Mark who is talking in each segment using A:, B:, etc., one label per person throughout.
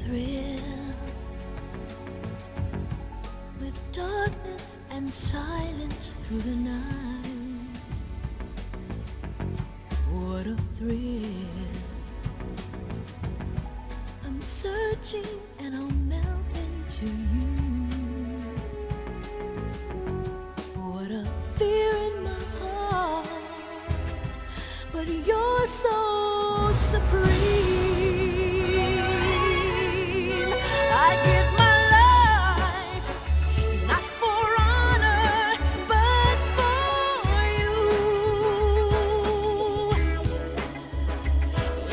A: thrill, with darkness and silence through the night. What a thrill. I'm searching and I'll melt into you. What a fear in my heart, but you're so supreme. I give my life, not for honor, but for you.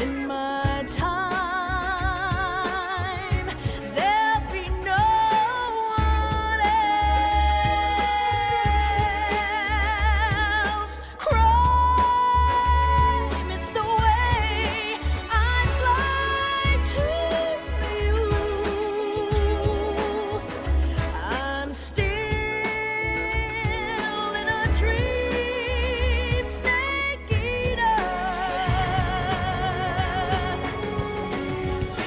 A: In my time, there'll be no one else. Crime, it's the way I fly to you. I'm still in a dream, snake eater.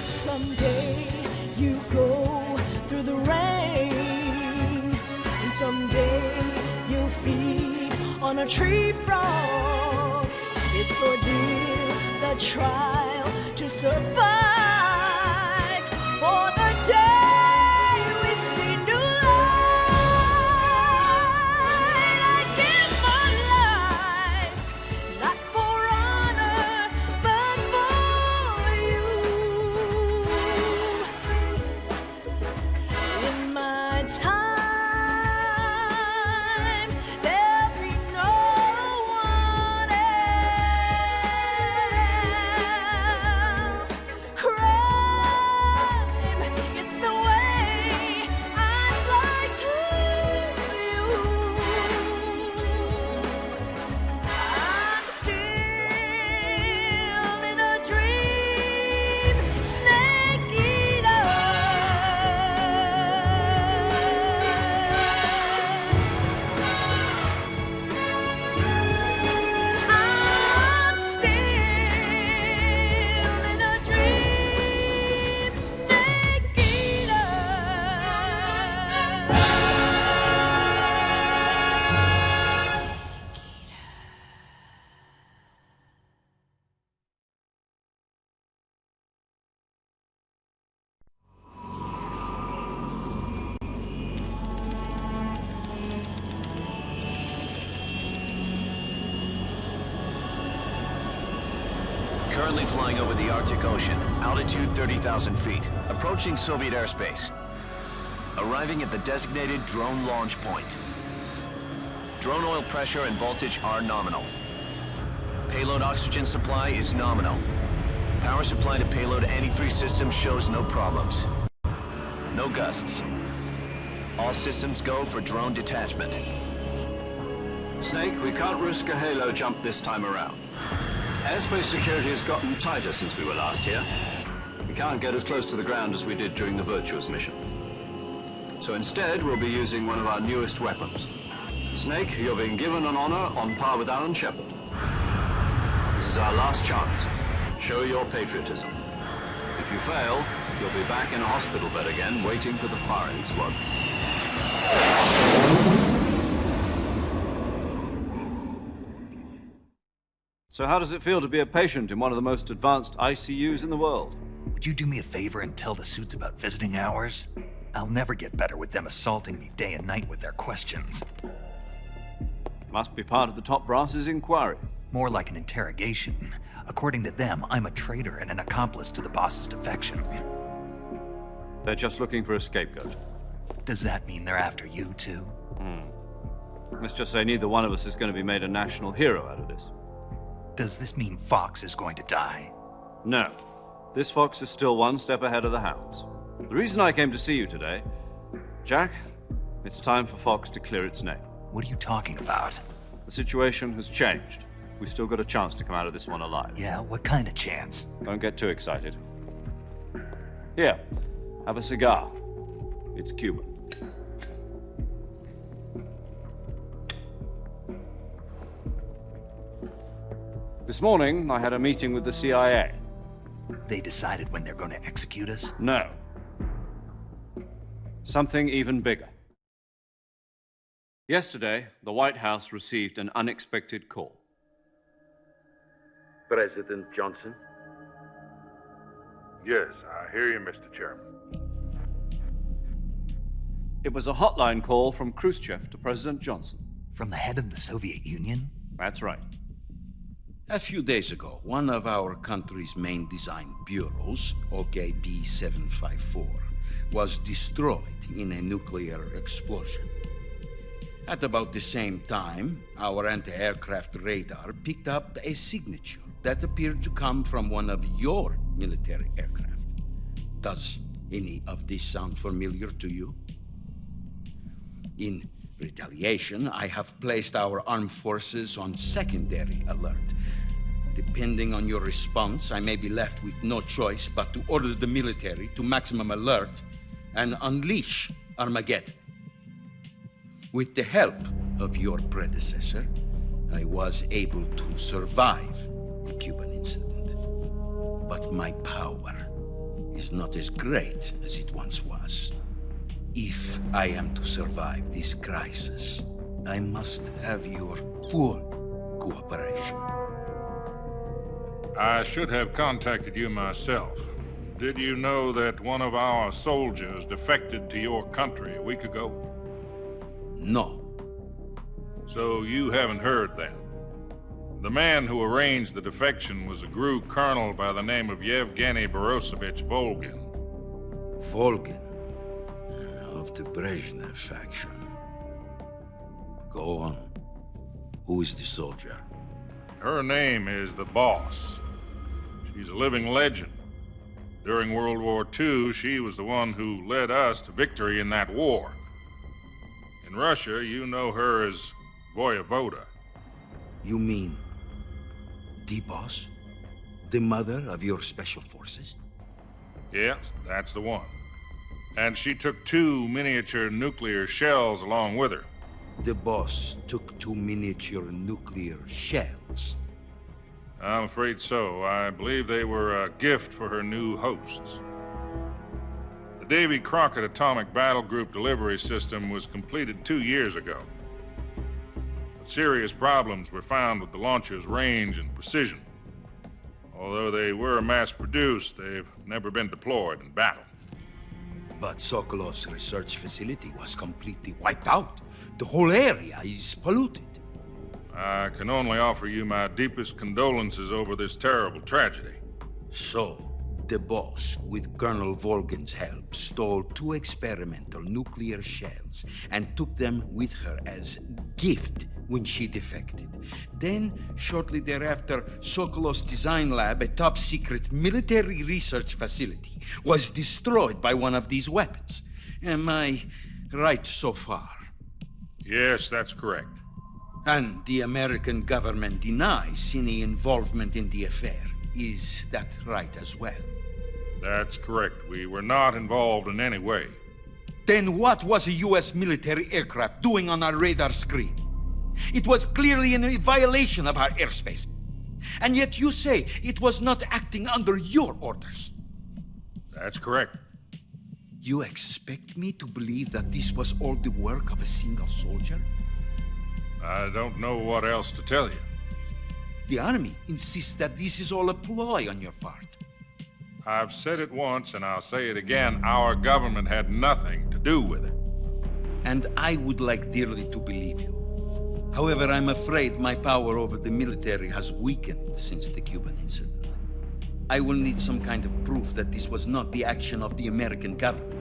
A: Someday you go through the rain, and someday you'll feed on a tree frog. It's ordeal, the trial to survive for the day we see new light. I give my life, not for honor, but for you. In my time, there'll be no one else. Crime, it's the way I fly to you. I'm still in a dream, snake eater. I'm still in a dream, snake eater.
B: Currently flying over the Arctic Ocean, altitude 30,000 feet, approaching Soviet airspace. Arriving at the designated drone launch point. Drone oil pressure and voltage are nominal. Payload oxygen supply is nominal. Power supply to payload antifreeze system shows no problems. No gusts. All systems go for drone detachment.
C: Snake, we can't risk a halo jump this time around. Airspace security has gotten tighter since we were last here. We can't get as close to the ground as we did during the Virtuous mission. So instead, we'll be using one of our newest weapons. Snake, you're being given an honor on par with Alan Shepard. This is our last chance. Show your patriotism. If you fail, you'll be back in a hospital bed again, waiting for the firing squad.
D: So how does it feel to be a patient in one of the most advanced ICUs in the world?
E: Would you do me a favor and tell the suits about visiting hours? I'll never get better with them assaulting me day and night with their questions.
D: Must be part of the top brass's inquiry.
E: More like an interrogation. According to them, I'm a traitor and an accomplice to the boss's defection.
D: They're just looking for a scapegoat.
E: Does that mean they're after you too?
D: Let's just say neither one of us is going to be made a national hero out of this.
E: Does this mean Fox is going to die?
D: No. This fox is still one step ahead of the hounds. The reason I came to see you today, Jack, it's time for Fox to clear its name.
E: What are you talking about?
D: The situation has changed. We've still got a chance to come out of this one alive.
E: Yeah, what kind of chance?
D: Don't get too excited. Here, have a cigar. It's Cuban. This morning, I had a meeting with the CIA.
E: They decided when they're going to execute us?
D: No. Something even bigger. Yesterday, the White House received an unexpected call.
F: President Johnson?
G: Yes, I hear you, Mr. Chairman.
D: It was a hotline call from Khrushchev to President Johnson.
E: From the head of the Soviet Union?
D: That's right.
H: A few days ago, one of our country's main design bureaus, OKB 754, was destroyed in a nuclear explosion. At about the same time, our anti-aircraft radar picked up a signature that appeared to come from one of your military aircraft. Does any of this sound familiar to you? In retaliation, I have placed our armed forces on secondary alert. Depending on your response, I may be left with no choice but to order the military to maximum alert and unleash Armageddon. With the help of your predecessor, I was able to survive the Cuban incident. But my power is not as great as it once was. If I am to survive this crisis, I must have your full cooperation.
G: I should have contacted you myself. Did you know that one of our soldiers defected to your country a week ago?
H: No.
G: So you haven't heard then. The man who arranged the defection was a GRU colonel by the name of Yevgeny Borosovich Volgin.
H: Volgin, of the Brezhnev faction. Go on. Who is the soldier?
G: Her name is the Boss. She's a living legend. During World War II, she was the one who led us to victory in that war. In Russia, you know her as Voyevoda.
H: You mean the boss? The mother of your special forces?
G: Yes, that's the one. And she took 2 miniature nuclear shells along with her.
H: The boss took 2 miniature nuclear shells.
G: I'm afraid so. I believe they were a gift for her new hosts. The Davy Crockett Atomic Battle Group delivery system was completed 2 years ago. But serious problems were found with the launcher's range and precision. Although they were mass-produced, they've never been deployed in battle.
H: But Sokolov's research facility was completely wiped out. The whole area is polluted.
G: I can only offer you my deepest condolences over this terrible tragedy.
H: So, the boss, with Colonel Volgin's help, stole 2 experimental nuclear shells and took them with her as gift when she defected. Then, shortly thereafter, Sokolov's design lab, a top-secret military research facility, was destroyed by one of these weapons. Am I right so far?
G: Yes, that's correct.
H: And the American government denies any involvement in the affair. Is that right as well?
G: That's correct. We were not involved in any way.
H: Then what was a U.S. military aircraft doing on our radar screen? It was clearly in violation of our airspace. And yet you say it was not acting under your orders.
G: That's correct.
H: You expect me to believe that this was all the work of a single soldier?
G: I don't know what else to tell you.
H: The army insists that this is all a ploy on your part.
G: I've said it once and I'll say it again. Our government had nothing to do with it.
H: And I would like dearly to believe you. However, I'm afraid my power over the military has weakened since the Cuban incident. I will need some kind of proof that this was not the action of the American government.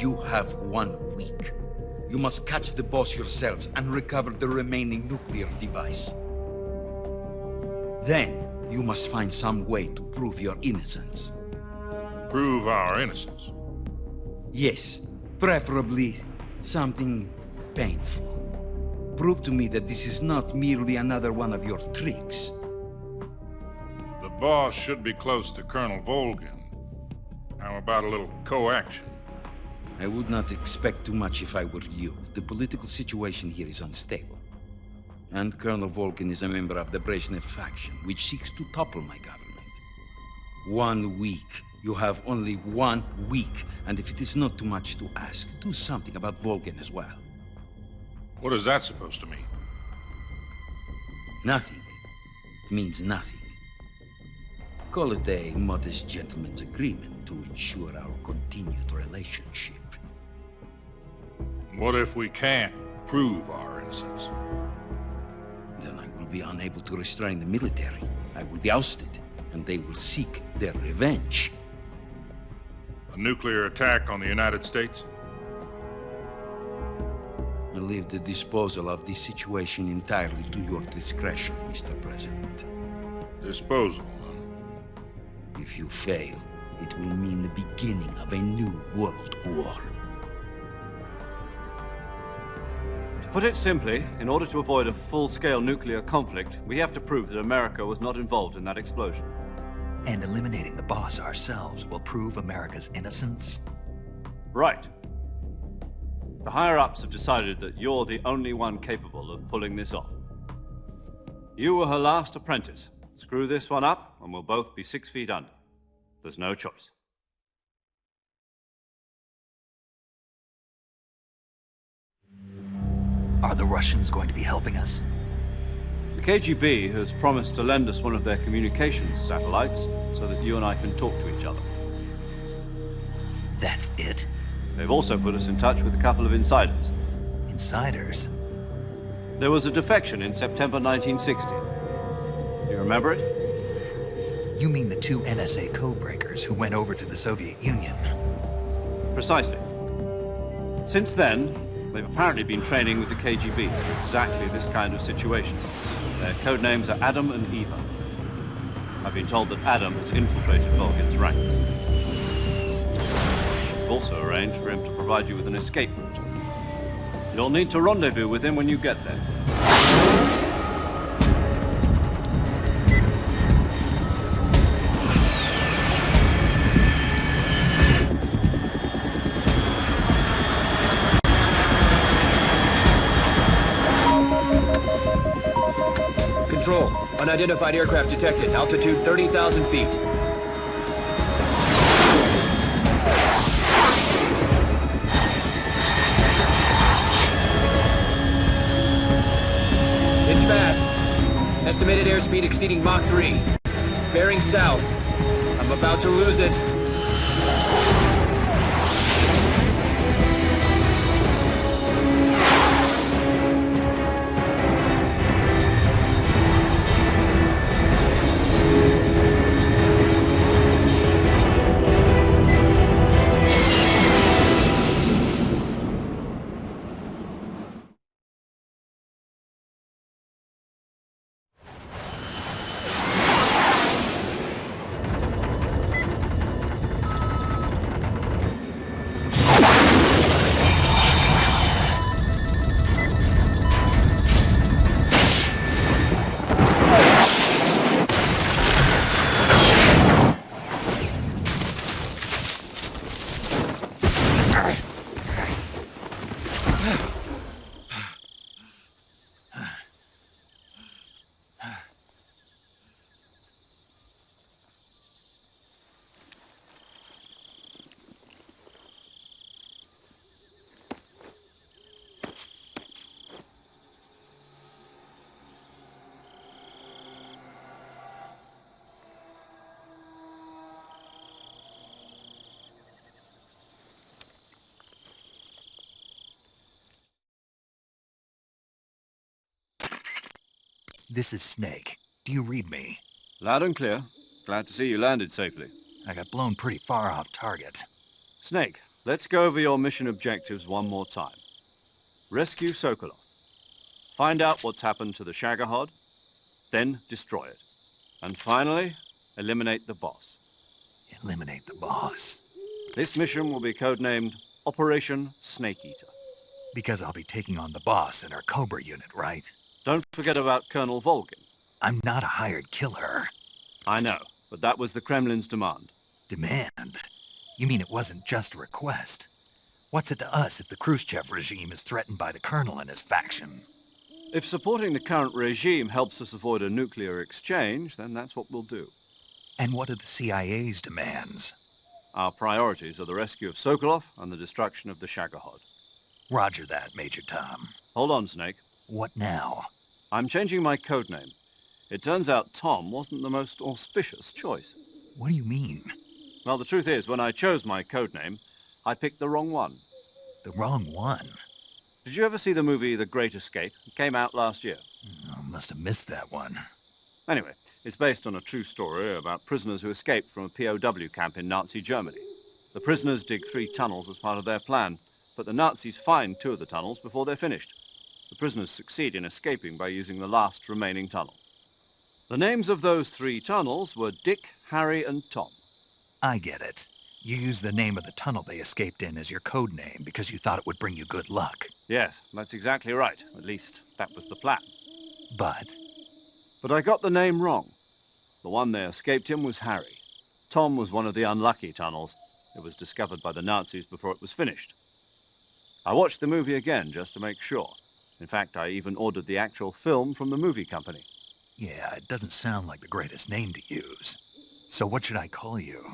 H: You have 1 week. You must catch the boss yourselves and recover the remaining nuclear device. Then, you must find some way to prove your innocence.
G: Prove our innocence.
H: Yes, preferably something painful. Prove to me that this is not merely another one of your tricks.
G: The boss should be close to Colonel Volgin. How about a little co-action?
H: I would not expect too much if I were you. The political situation here is unstable. And Colonel Volkin is a member of the Brezhnev faction, which seeks to topple my government. 1 week. You have only 1 week. And if it is not too much to ask, do something about Volkin as well.
G: What is that supposed to mean?
H: Nothing. It means nothing. Call it a modest gentleman's agreement to ensure our continued relationship.
G: What if we can't prove our innocence?
H: Then I will be unable to restrain the military. I will be ousted, and they will seek their revenge.
G: A nuclear attack on the United States?
H: I leave the disposal of this situation entirely to your discretion, Mr. President.
G: Disposal, huh?
H: If you fail, it will mean the beginning of a new world war.
D: To put it simply, in order to avoid a full-scale nuclear conflict, we have to prove that America was not involved in that explosion.
E: And eliminating the boss ourselves will prove America's innocence?
D: Right. The higher-ups have decided that you're the only one capable of pulling this off. You were her last apprentice. Screw this one up, and we'll both be 6 feet under. There's no choice.
E: Are the Russians going to be helping us?
D: The KGB has promised to lend us one of their communications satellites so that you and I can talk to each other.
E: That's it?
D: They've also put us in touch with a couple of insiders.
E: Insiders?
D: There was a defection in September 1960. Do you remember it?
E: You mean the 2 NSA codebreakers who went over to the Soviet Union?
D: Precisely. Since then, they've apparently been training with the KGB for exactly this kind of situation. Their codenames are Adam and Eva. I've been told that Adam has infiltrated Volgin's ranks. We've also arranged for him to provide you with an escape route. You'll need to rendezvous with him when you get there.
F: Control. Unidentified aircraft detected. Altitude 30,000 feet. It's fast. Estimated airspeed exceeding Mach 3. Bearing south. I'm about to lose it.
E: This is Snake. Do you read me?
D: Loud and clear. Glad to see you landed safely.
E: I got blown pretty far off target.
D: Snake, let's go over your mission objectives one more time. Rescue Sokolov. Find out what's happened to the Shagohod, then destroy it. And finally, eliminate the boss.
E: Eliminate the boss.
D: This mission will be codenamed Operation Snake Eater.
E: Because I'll be taking on the boss in our Cobra unit, right?
D: Don't forget about Colonel Volgin.
E: I'm not a hired killer.
D: I know, but that was the Kremlin's demand.
E: Demand? You mean it wasn't just a request? What's it to us if the Khrushchev regime is threatened by the Colonel and his faction?
D: If supporting the current regime helps us avoid a nuclear exchange, then that's what we'll do.
E: And what are the CIA's demands?
D: Our priorities are the rescue of Sokolov and the destruction of the Shagohod.
E: Roger that, Major Tom.
D: Hold on, Snake.
E: What now?
D: I'm changing my codename. It turns out Tom wasn't the most auspicious choice.
E: What do you mean?
D: Well, the truth is, when I chose my codename, I picked the wrong one.
E: The wrong one?
D: Did you ever see the movie The Great Escape? It came out last year.
E: Oh, must have missed that one.
D: Anyway, it's based on a true story about prisoners who escaped from a POW camp in Nazi Germany. The prisoners dig 3 tunnels as part of their plan, but the Nazis find 2 of the tunnels before they're finished. The prisoners succeed in escaping by using the last remaining tunnel. The names of those 3 tunnels were Dick, Harry, and Tom.
E: I get it. You used the name of the tunnel they escaped in as your code name because you thought it would bring you good luck.
D: Yes, that's exactly right. At least, that was the plan.
E: But
D: But I got the name wrong. The one they escaped in was Harry. Tom was one of the unlucky tunnels. It was discovered by the Nazis before it was finished. I watched the movie again just to make sure. In fact, I even ordered the actual film from the movie company.
E: yeah, it doesn't sound like the greatest name to use. So what should I call you?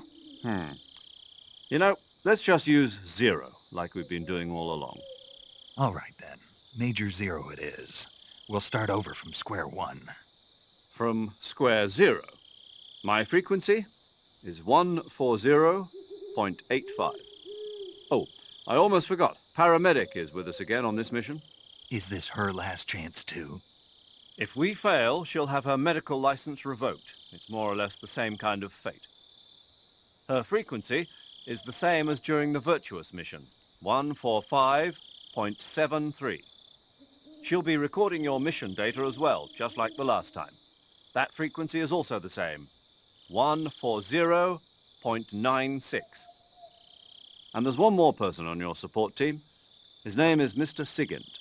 D: You know, let's just use Zero, like we've been doing all along.
E: All right then. Major Zero it is. We'll start over from square one.
D: From square 0. My frequency is 140.85. Oh, I almost forgot. Paramedic is with us again on this mission.
E: Is this her last chance too?
D: If we fail, she'll have her medical license revoked. It's more or less the same kind of fate. Her frequency is the same as during the Virtuous mission, 145.73. She'll be recording your mission data as well, just like the last time. That frequency is also the same, 140.96. And there's one more person on your support team. His name is Mr. Sigint.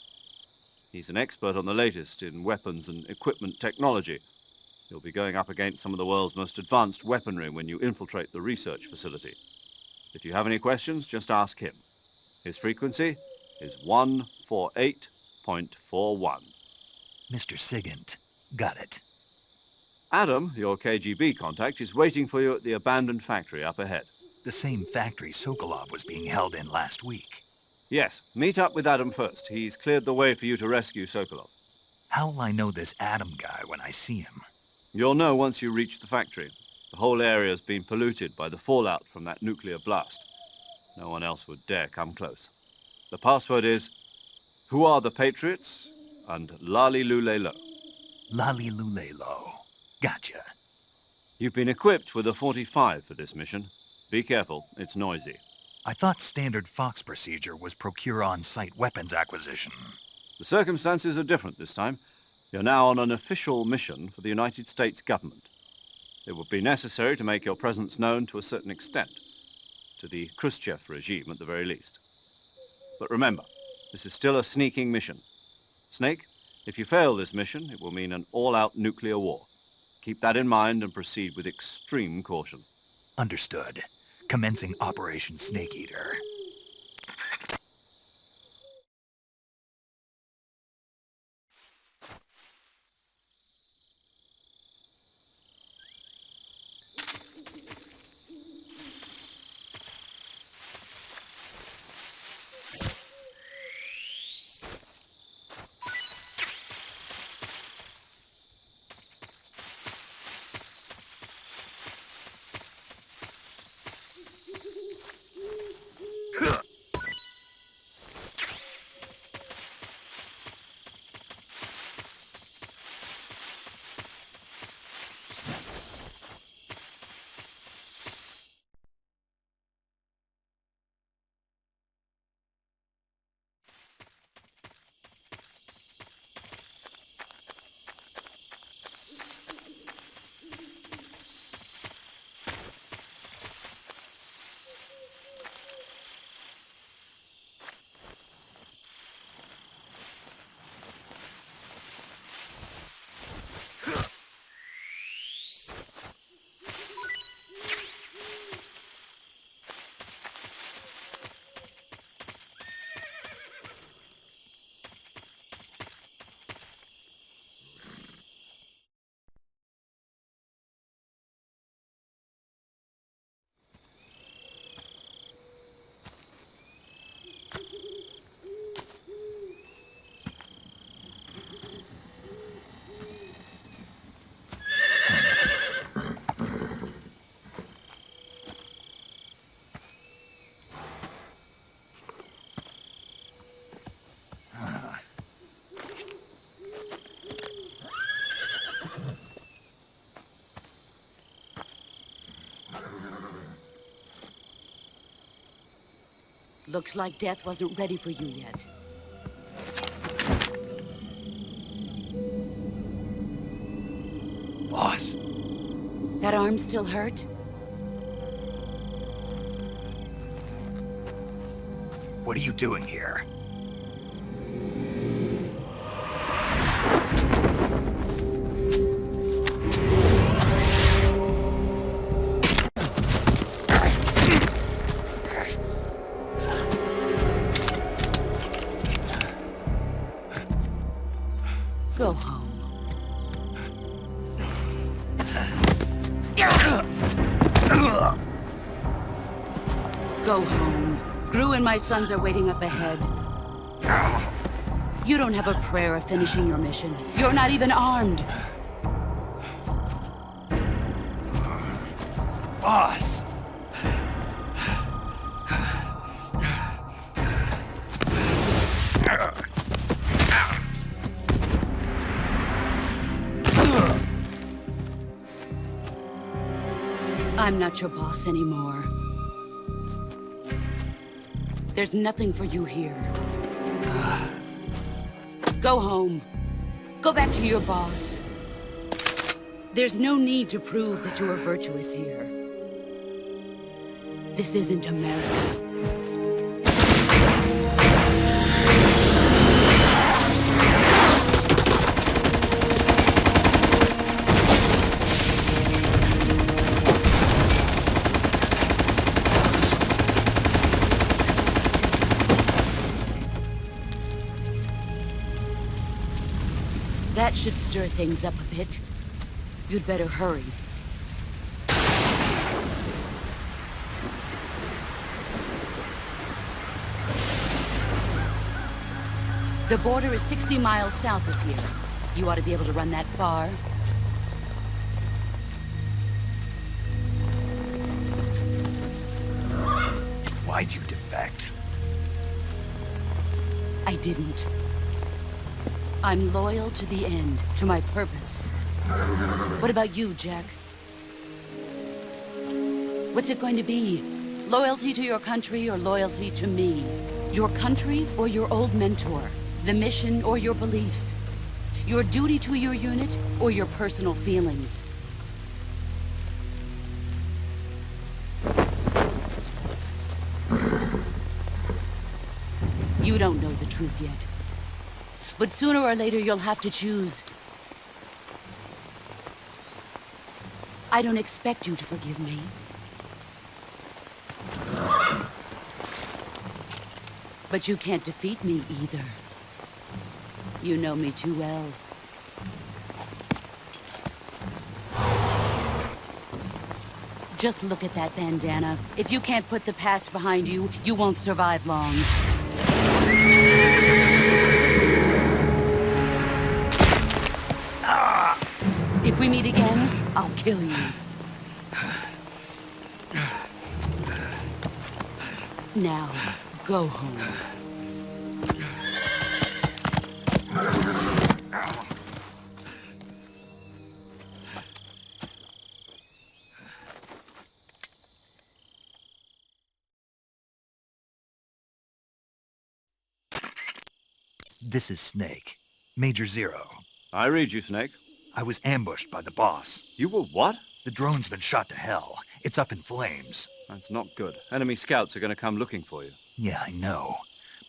D: He's an expert on the latest in weapons and equipment technology. You'll be going up against some of the world's most advanced weaponry when you infiltrate the research facility. If you have any questions, just ask him. His frequency is 148.41.
E: Mr. Sigint. Got it.
D: Adam, your KGB contact, is waiting for you at the abandoned factory up ahead.
E: The same factory Sokolov was being held in last week.
D: Yes, meet up with Adam first. He's cleared the way for you to rescue Sokolov.
E: How'll I know this Adam guy when I see him?
D: You'll know once you reach the factory. The whole area's been polluted by the fallout from that nuclear blast. No one else would dare come close. The password is, "Who are the Patriots?" and "Lali Lule Lo."
E: Lali Lulelo. Gotcha.
D: You've been equipped with a 45 for this mission. Be careful, it's noisy.
E: I thought standard Fox procedure was procure on-site weapons acquisition.
D: The circumstances are different this time. You're now on an official mission for the United States government. It would be necessary to make your presence known to a certain extent, to the Khrushchev regime at the very least. But remember, this is still a sneaking mission. Snake, if you fail this mission, it will mean an all-out nuclear war. Keep that in mind and proceed with extreme caution.
E: Understood. Commencing Operation Snake Eater.
I: Looks like death wasn't ready for you yet.
E: Boss,
I: That arm still hurt?
E: what are you doing here?
I: Go home. Go home. Gru and my sons are waiting up ahead. You don't have a prayer of finishing your mission. You're not even armed.
E: Boss!
I: I'm not your boss anymore. There's nothing for you here. Go home. Go back to your boss. There's no need to prove that you are virtuous here. This isn't America. That should stir things up a bit. You'd better hurry. The border is 60 miles south of here. You ought to be able to run that far.
E: Why'd you defect?
I: I didn't. I'm loyal to the end, to my purpose. What about you, Jack? What's it going to be? Loyalty to your country or loyalty to me? Your country or your old mentor? The mission or your beliefs? Your duty to your unit or your personal feelings? You don't know the truth yet. But sooner or later, you'll have to choose. I don't expect you to forgive me. But you can't defeat me either. You know me too well. Just look at that bandana. If you can't put the past behind you, you won't survive long. If we meet again, I'll kill you. Now, go home.
E: This is Snake. Major Zero.
D: I read you, Snake.
E: I was ambushed by the boss.
D: You were what?
E: The drone's been shot to hell. It's up in flames.
D: That's not good. Enemy scouts are going to come looking for you.
E: Yeah, I know.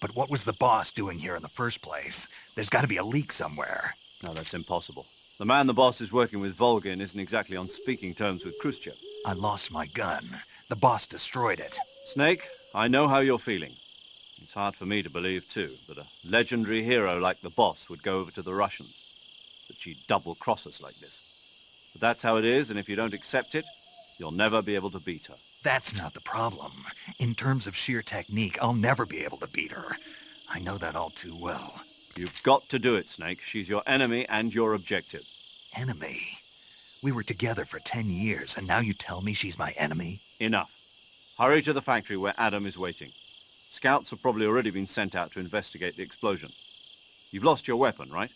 E: But what was the boss doing here in the first place? There's got to be a leak somewhere.
D: No, that's impossible. The man the boss is working with, Volgin, isn't exactly on speaking terms with Khrushchev.
E: I lost my gun. The boss destroyed it.
D: Snake, I know how you're feeling. It's hard for me to believe, too, that a legendary hero like the boss would go over to the Russians. That she'd double-cross us like this. But that's how it is, and if you don't accept it, you'll never be able to beat her.
E: That's not the problem. In terms of sheer technique, I'll never be able to beat her. I know that all too well.
D: You've got to do it, Snake. She's your enemy and your objective.
E: Enemy? We were together for 10 years, and now you tell me she's my enemy?
D: Enough. Hurry to the factory where Adam is waiting. Scouts have probably already been sent out to investigate the explosion. You've lost your weapon, right?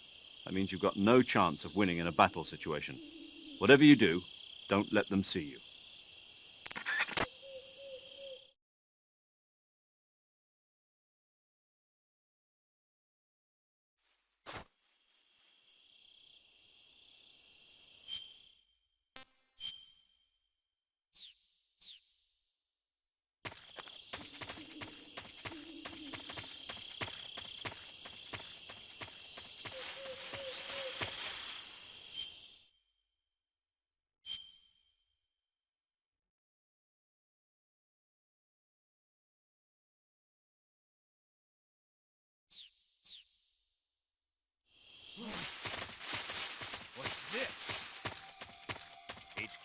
D: That means you've got no chance of winning in a battle situation. Whatever you do, don't let them see you.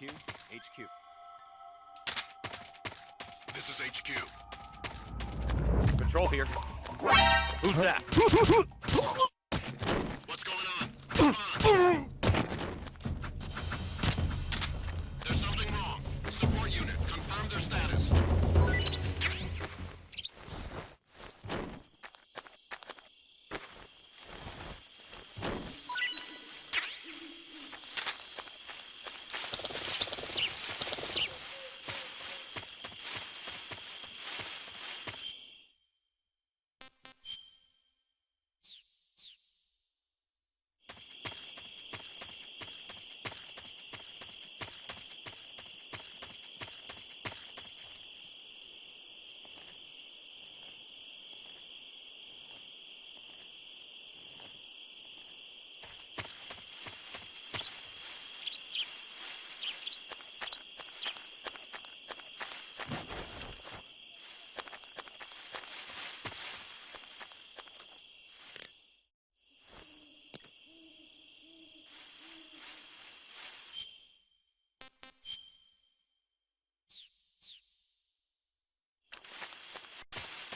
F: HQ. HQ.
J: This is HQ.
F: Patrol here. Who's that?
J: What's going on? Come on. There's something wrong. Support unit, confirm their status.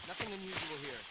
F: Nothing unusual here.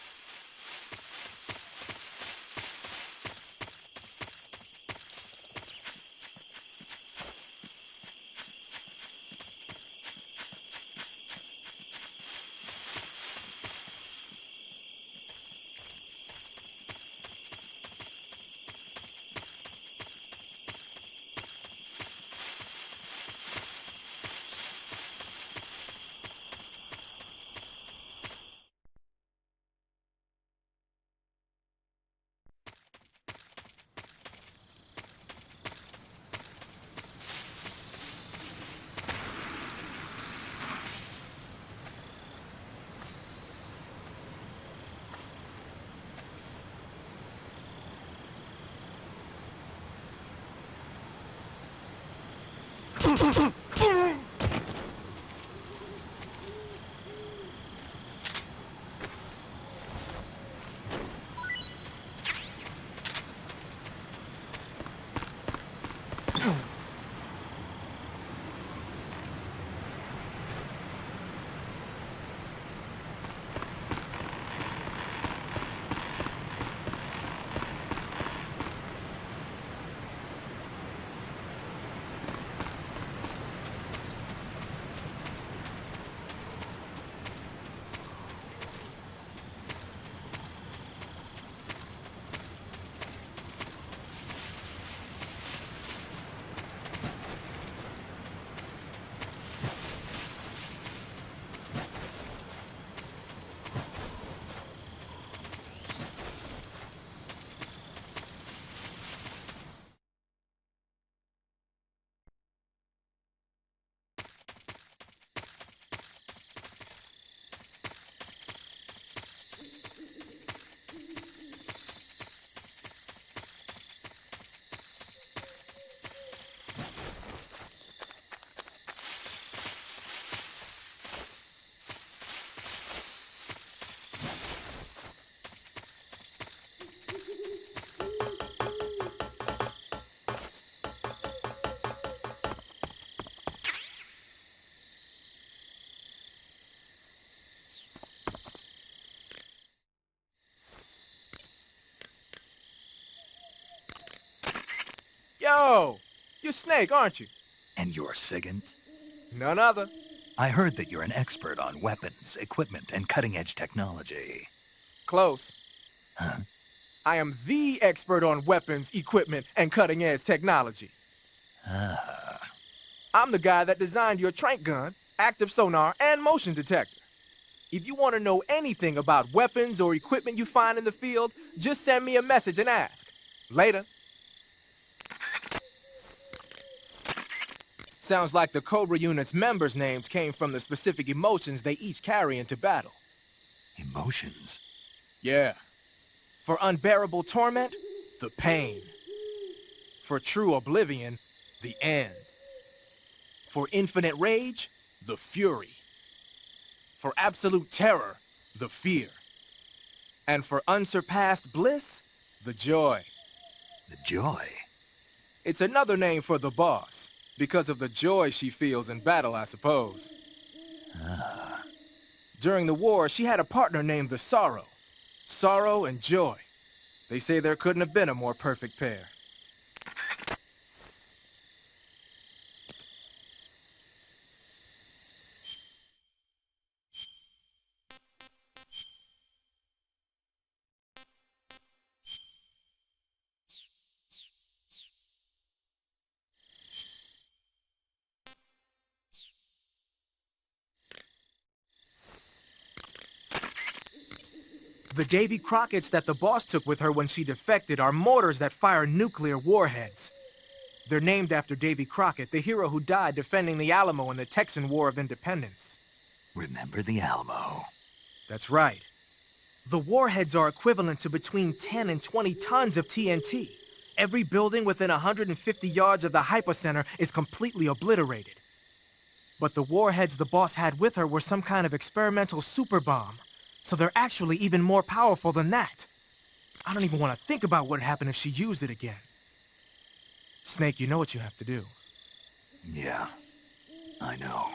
K: Yo, you're Snake, aren't you?
E: And you're Sigint?
K: None other.
E: I heard that you're an expert on weapons, equipment, and cutting-edge technology.
K: Close.
E: Huh?
K: I am the expert on weapons, equipment, and cutting-edge technology.
E: Ah.
K: I'm the guy that designed your trank gun, active sonar, and motion detector. If you want to know anything about weapons or equipment you find in the field, just send me a message and ask. Later. Sounds like the Cobra unit's members' names came from the specific emotions they each carry into battle.
E: Emotions?
K: Yeah. For unbearable torment, the pain. For true oblivion, the end. For infinite rage, the fury. For absolute terror, the fear. And for unsurpassed bliss, the joy.
E: The joy?
K: It's another name for the boss. Because of the joy she feels in battle, I suppose. During the war, she had a partner named the Sorrow. Sorrow and joy. They say there couldn't have been a more perfect pair. The Davy Crockett's that the boss took with her when she defected are mortars that fire nuclear warheads. They're named after Davy Crockett, the hero who died defending the Alamo in the Texan War of Independence.
E: Remember the Alamo.
K: That's right. The warheads are equivalent to between 10 and 20 tons of TNT. Every building within 150 yards of the hypocenter is completely obliterated. But the warheads the boss had with her were some kind of experimental super bomb. So they're actually even more powerful than that. I don't even want to think about what happened if she used it again. Snake, you know what you have to do.
E: Yeah, I know.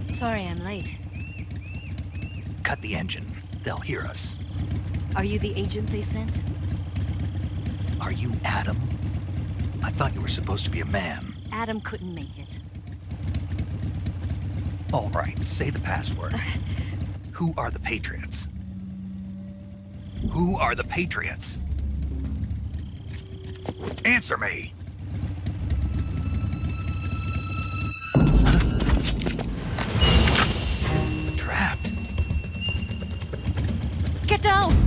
L: Sorry I'm late.
E: Cut the engine. They'll hear us.
L: Are you the agent they sent?
E: Are you Adam? I thought you were supposed to be a man.
L: Adam couldn't make it.
E: All right, say the password. Who are the Patriots? Who are the Patriots? Answer me! Trapped.
L: Get down!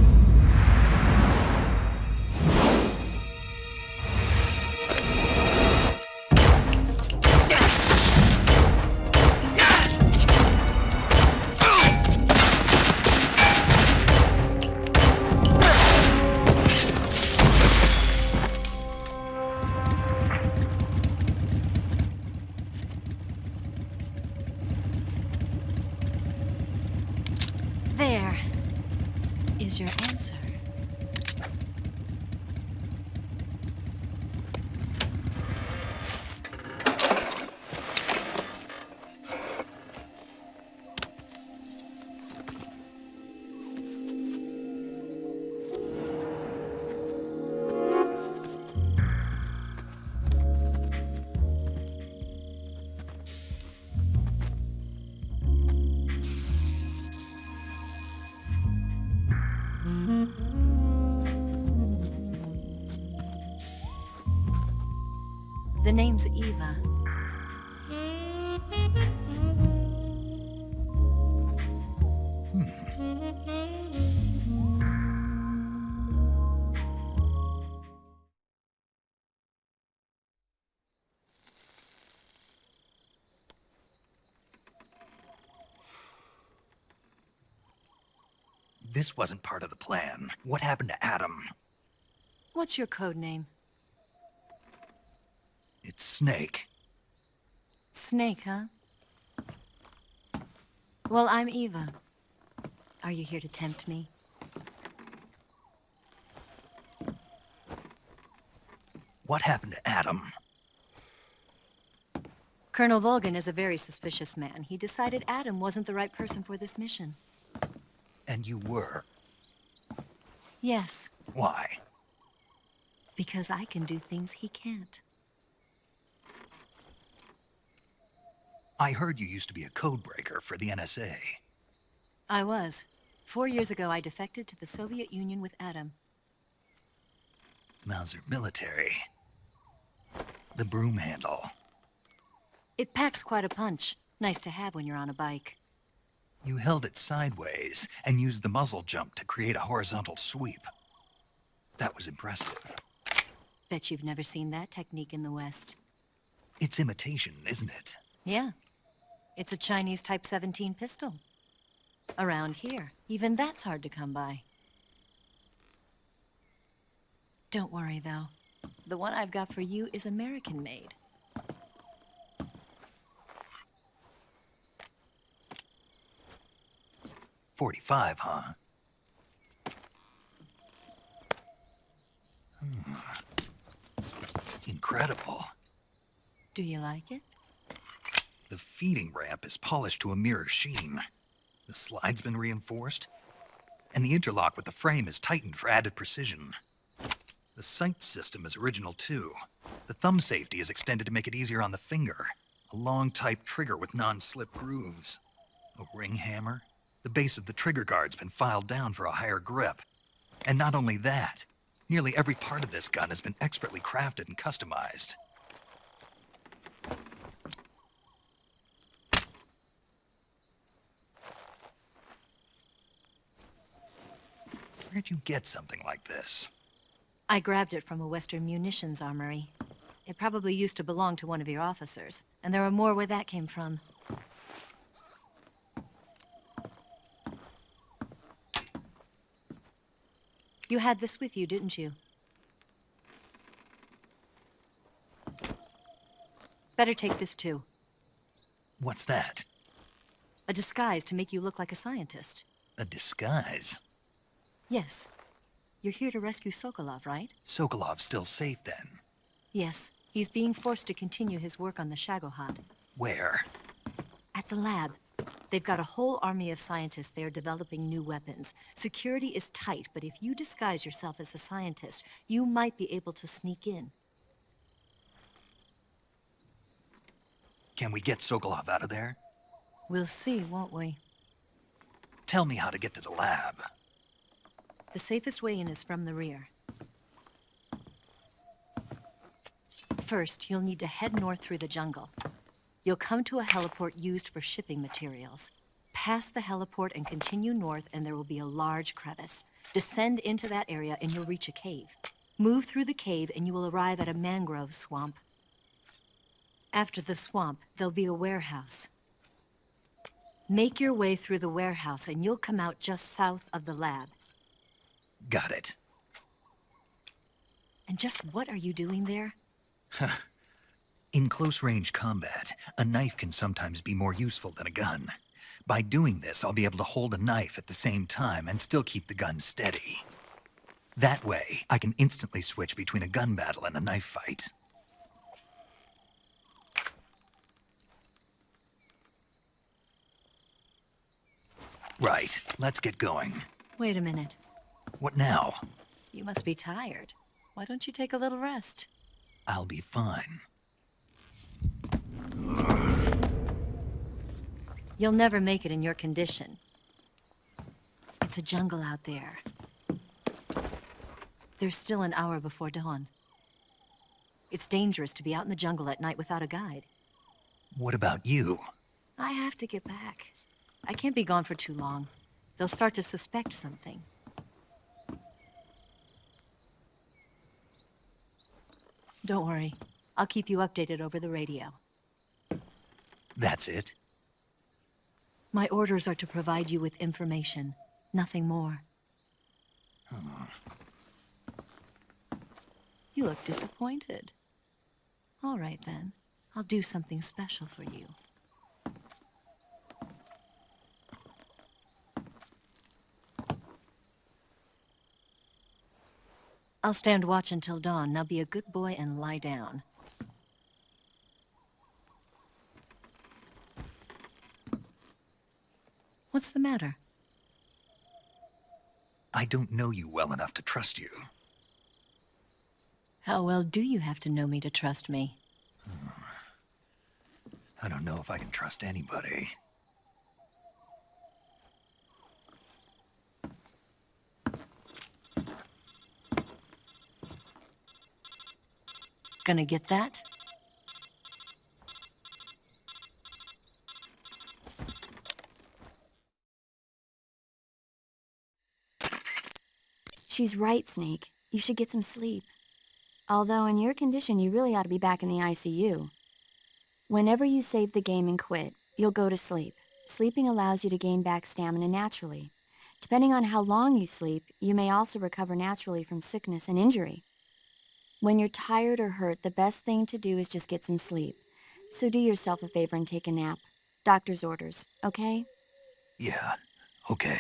L: There is your answer. The name's EVA.
E: This wasn't part of the plan. What happened to Adam?
L: What's your code name?
E: It's Snake.
L: Snake, huh? Well, I'm Eva. Are you here to tempt me?
E: What happened to Adam?
L: Colonel Volgan is a very suspicious man. He decided Adam wasn't the right person for this mission.
E: And you were?
L: Yes,
E: Why?
L: because I can do things he can't.
E: I heard you used to be a codebreaker for the NSA.
L: I was. 4 years ago, I defected to the Soviet Union with Adam.
E: Mauser military. The broom handle.
L: It packs quite a punch. Nice to have when you're on a bike.
E: You held it sideways and used the muzzle jump to create a horizontal sweep. That was impressive.
L: Bet you've never seen that technique in the West.
E: It's imitation, isn't it?
L: Yeah. It's a Chinese Type 17 pistol. Around here, even that's hard to come by. Don't worry, though. The one I've got for you is American-made.
E: .45, huh? Incredible.
L: Do you like it?
E: The feeding ramp is polished to a mirror sheen. The slide's been reinforced, and the interlock with the frame is tightened for added precision. The sight system is original too. The thumb safety is extended to make it easier on the finger. A long type trigger with non-slip grooves. A ring hammer. The base of the trigger guard's been filed down for a higher grip. And not only that, nearly every part of this gun has been expertly crafted and customized. Where'd you get something like this?
L: I grabbed it from a Western munitions armory. It probably used to belong to one of your officers, and there are more where that came from. You had this with you, didn't you? Better take this too.
E: What's that?
L: A disguise to make you look like a scientist.
E: A disguise?
L: Yes. You're here to rescue Sokolov, right?
E: Sokolov's still safe then?
L: Yes. He's being forced to continue his work on the Shagohod.
E: Where?
L: At the lab. They've got a whole army of scientists there developing new weapons. Security is tight, but if you disguise yourself as a scientist, you might be able to sneak in.
E: Can we get Sokolov out of there?
L: We'll see, won't we?
E: Tell me how to get to the lab.
L: The safest way in is from the rear. First, you'll need to head north through the jungle. You'll come to a heliport used for shipping materials. Pass the heliport and continue north, and there will be a large crevice. Descend into that area and you'll reach a cave. Move through the cave and you will arrive at a mangrove swamp. After the swamp, there'll be a warehouse. Make your way through the warehouse and you'll come out just south of the lab.
E: Got it.
L: And just what are you doing there?
E: In close-range combat, a knife can sometimes be more useful than a gun. By doing this, I'll be able to hold a knife at the same time and still keep the gun steady. That way, I can instantly switch between a gun battle and a knife fight. Right, let's get going.
L: Wait a minute.
E: What now?
L: You must be tired. Why don't you take a little rest?
E: I'll be fine.
L: You'll never make it in your condition. It's a jungle out there. There's still an hour before dawn. It's dangerous to be out in the jungle at night without a guide.
E: What about you?
L: I have to get back. I can't be gone for too long. They'll start to suspect something. Don't worry. I'll keep you updated over the radio.
E: That's it?
L: My orders are to provide you with information. Nothing more. You look disappointed. All right, then. I'll do something special for you. I'll stand watch until dawn. Now be a good boy and lie down. What's the matter?
E: I don't know you well enough to trust you.
L: How well do you have to know me to trust me?
E: I don't know if I can trust anybody.
L: Gonna get that?
M: She's right, Snake. You should get some sleep. Although in your condition, you really ought to be back in the ICU. Whenever you save the game and quit, you'll go to sleep. Sleeping allows you to gain back stamina naturally. Depending on how long you sleep, you may also recover naturally from sickness and injury. When you're tired or hurt, the best thing to do is just get some sleep. So do yourself a favor and take a nap. Doctor's orders, okay?
E: Yeah, okay.